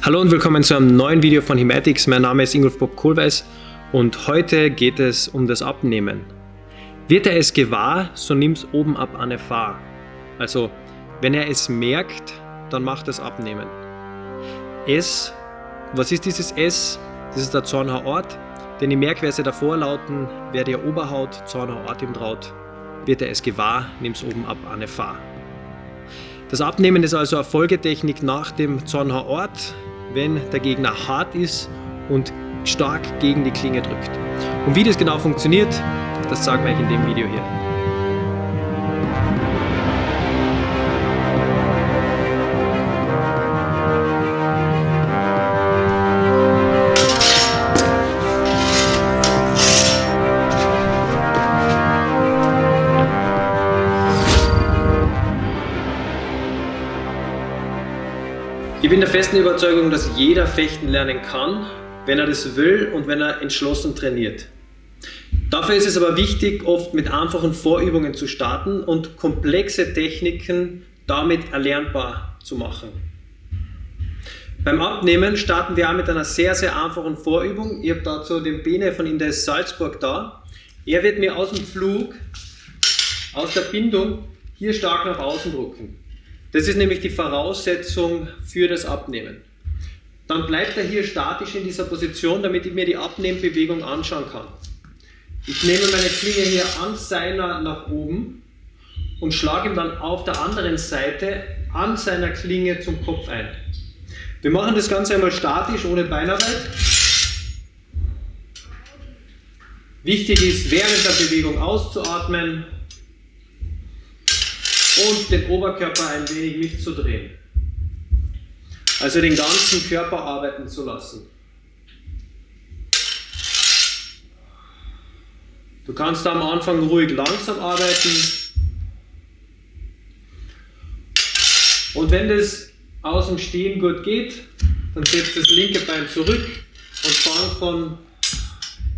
Hallo und willkommen zu einem neuen Video von Himatics. Mein Name ist Ingolf Bob Kohlweis und heute geht es um das Abnehmen. Wird er es gewahr, so nimm's oben ab an Fahr. Also, wenn er es merkt, dann macht das Abnehmen. S, was ist dieses S? Das ist der Zornhaarort, denn die Merkverse davor lauten: Wer der Oberhaut Zornhaarort ihm traut, wird er es gewahr, nimm's oben ab an Fahr. Das Abnehmen ist also eine Folgetechnik nach dem Zornhaarort, wenn der Gegner hart ist und stark gegen die Klinge drückt. Und wie das genau funktioniert, das zeigen wir euch in dem Video hier. Ich bin der festen Überzeugung, dass jeder fechten lernen kann, wenn er das will und wenn er entschlossen trainiert. Dafür ist es aber wichtig, oft mit einfachen Vorübungen zu starten und komplexe Techniken damit erlernbar zu machen. Beim Abnehmen starten wir auch mit einer sehr, sehr einfachen Vorübung. Ich habe dazu den Bene von Indes Salzburg da. Er wird mir aus dem Flug, aus der Bindung, hier stark nach außen drücken. Das ist nämlich die Voraussetzung für das Abnehmen. Dann bleibt er hier statisch in dieser Position, damit ich mir die Abnehmbewegung anschauen kann. Ich nehme meine Klinge hier an seiner nach oben und schlage ihm dann auf der anderen Seite an seiner Klinge zum Kopf ein. Wir machen das Ganze einmal statisch, ohne Beinarbeit. Wichtig ist, während der Bewegung auszuatmen und den Oberkörper ein wenig mitzudrehen. Also den ganzen Körper arbeiten zu lassen. Du kannst am Anfang ruhig langsam arbeiten. Und wenn das aus dem Stehen gut geht, dann setzt das linke Bein zurück und fang von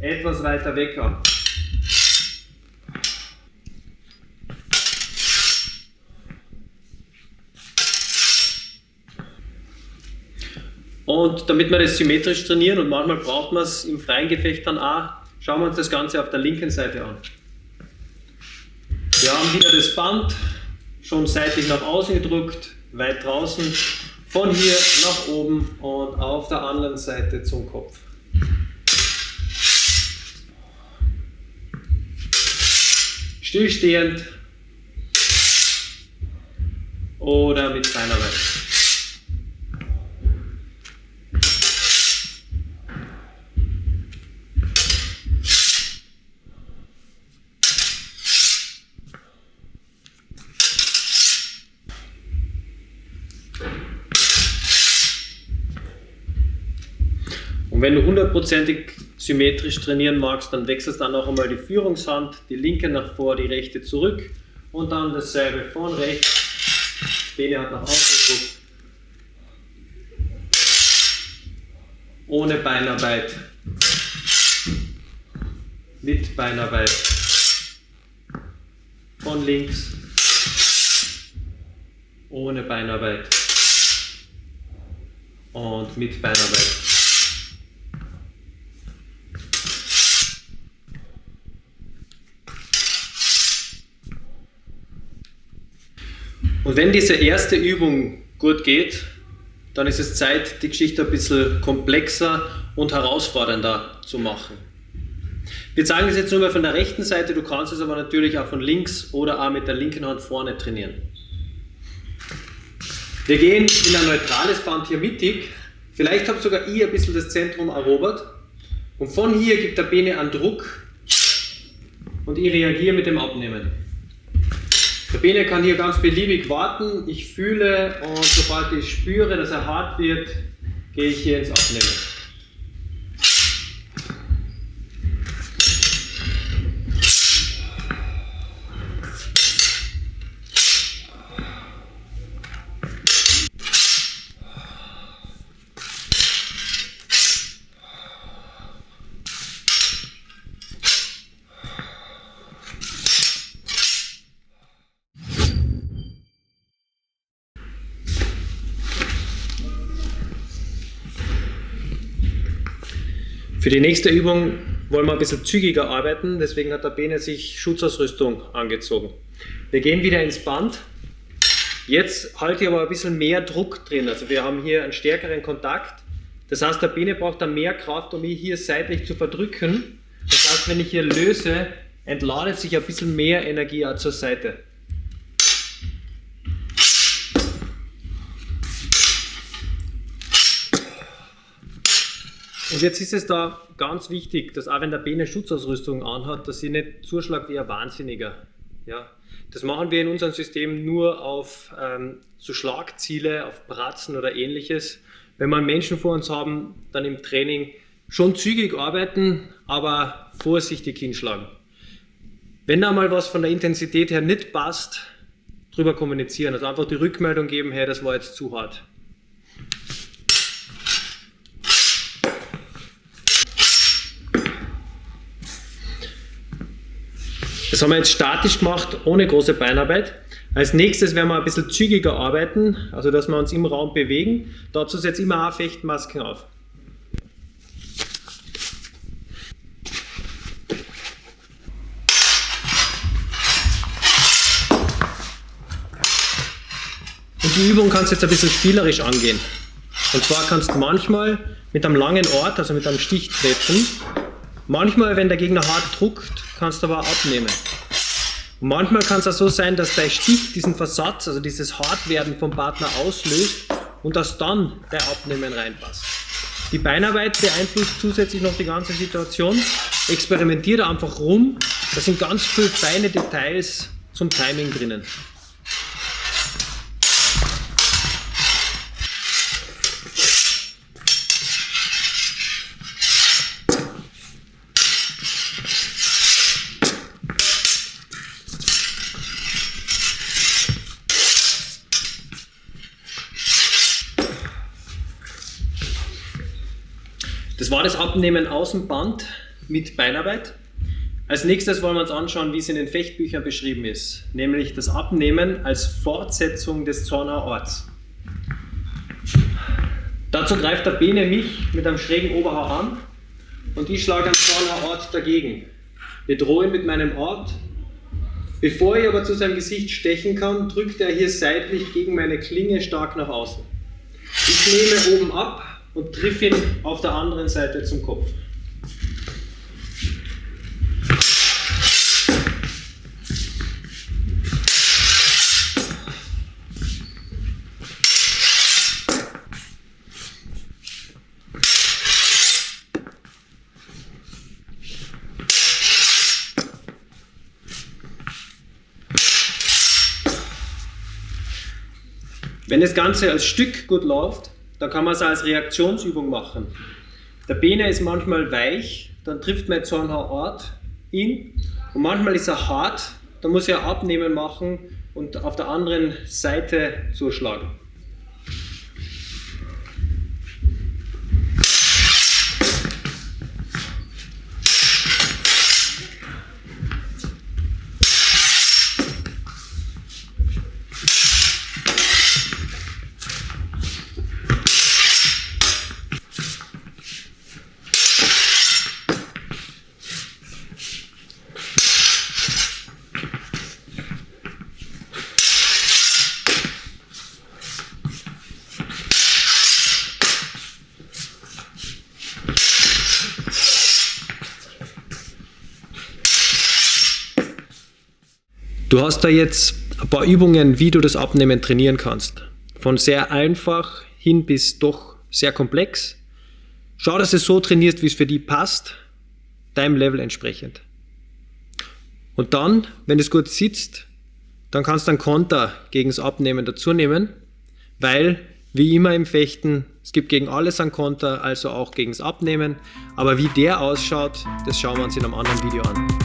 etwas weiter weg an. Und damit wir das symmetrisch trainieren, und manchmal braucht man es im freien Gefecht dann auch, schauen wir uns das Ganze auf der linken Seite an. Wir haben wieder das Band schon seitlich nach außen gedrückt, weit draußen, von hier nach oben und auf der anderen Seite zum Kopf. Stillstehend oder mit Beinarbeit. Und wenn du hundertprozentig symmetrisch trainieren magst, dann wechselst dann noch einmal die Führungshand, die linke nach vor, die rechte zurück und dann dasselbe von rechts, Bene hat nach außen gedrückt, ohne Beinarbeit, mit Beinarbeit, von links, ohne Beinarbeit und mit Beinarbeit. Und wenn diese erste Übung gut geht, dann ist es Zeit, die Geschichte ein bisschen komplexer und herausfordernder zu machen. Wir zeigen das jetzt nur mal von der rechten Seite, du kannst es aber natürlich auch von links oder auch mit der linken Hand vorne trainieren. Wir gehen in ein neutrales Band hier mittig, vielleicht habe sogar ich ein bisschen das Zentrum erobert und von hier gibt der Bene einen Druck und ich reagiere mit dem Abnehmen. Der Bene kann hier ganz beliebig warten, ich fühle und sobald ich spüre, dass er hart wird, gehe ich hier ins Abnehmen. Für die nächste Übung wollen wir ein bisschen zügiger arbeiten, deswegen hat der Bene sich Schutzausrüstung angezogen. Wir gehen wieder ins Band. Jetzt halte ich aber ein bisschen mehr Druck drin, also wir haben hier einen stärkeren Kontakt. Das heißt, der Bene braucht dann mehr Kraft, um mich hier seitlich zu verdrücken. Das heißt, wenn ich hier löse, entladet sich ein bisschen mehr Energie auch zur Seite. Und jetzt ist es da ganz wichtig, dass auch wenn der Bene Schutzausrüstung anhat, dass ich nicht zuschlage wie ein Wahnsinniger. Ja, das machen wir in unserem System nur auf so Schlagziele, auf Bratzen oder ähnliches. Wenn wir Menschen vor uns haben, dann im Training schon zügig arbeiten, aber vorsichtig hinschlagen. Wenn da mal was von der Intensität her nicht passt, drüber kommunizieren, also einfach die Rückmeldung geben, hey, das war jetzt zu hart. Das haben wir jetzt statisch gemacht, ohne große Beinarbeit. Als nächstes werden wir ein bisschen zügiger arbeiten, also dass wir uns im Raum bewegen. Dazu setze ich immer auch Fechtmasken auf. Und die Übung kannst du jetzt ein bisschen spielerisch angehen. Und zwar kannst du manchmal mit einem langen Ort, also mit einem Stich treffen. Manchmal, wenn der Gegner hart druckt, kannst du aber abnehmen. Und manchmal kann es auch so sein, dass der Stich diesen Versatz, also dieses Hartwerden vom Partner auslöst und dass dann der Abnehmen reinpasst. Die Beinarbeit beeinflusst zusätzlich noch die ganze Situation. Experimentiert einfach rum. Da sind ganz viele feine Details zum Timing drinnen. Das war das Abnehmen aus dem Band mit Beinarbeit. Als nächstes wollen wir uns anschauen, wie es in den Fechtbüchern beschrieben ist, nämlich das Abnehmen als Fortsetzung des Zornauer Orts. Dazu greift der Bene mich mit einem schrägen Oberhau an und ich schlage am Zornauer Ort dagegen. Bedrohe ihn mit meinem Ort. Bevor ich aber zu seinem Gesicht stechen kann, drückt er hier seitlich gegen meine Klinge stark nach außen. Ich nehme oben ab und triff ihn auf der anderen Seite zum Kopf. Wenn das Ganze als Stück gut läuft, dann kann man es als Reaktionsübung machen. Der Bene ist manchmal weich, dann trifft mein Zornauer Ort ihn und manchmal ist er hart, dann muss er Abnehmen machen und auf der anderen Seite zuschlagen. Du hast da jetzt ein paar Übungen, wie du das Abnehmen trainieren kannst. Von sehr einfach hin bis doch sehr komplex. Schau, dass du es so trainierst, wie es für dich passt, deinem Level entsprechend. Und dann, wenn es gut sitzt, dann kannst du einen Konter gegen das Abnehmen dazu nehmen, weil, wie immer im Fechten, es gibt gegen alles einen Konter, also auch gegen das Abnehmen. Aber wie der ausschaut, das schauen wir uns in einem anderen Video an.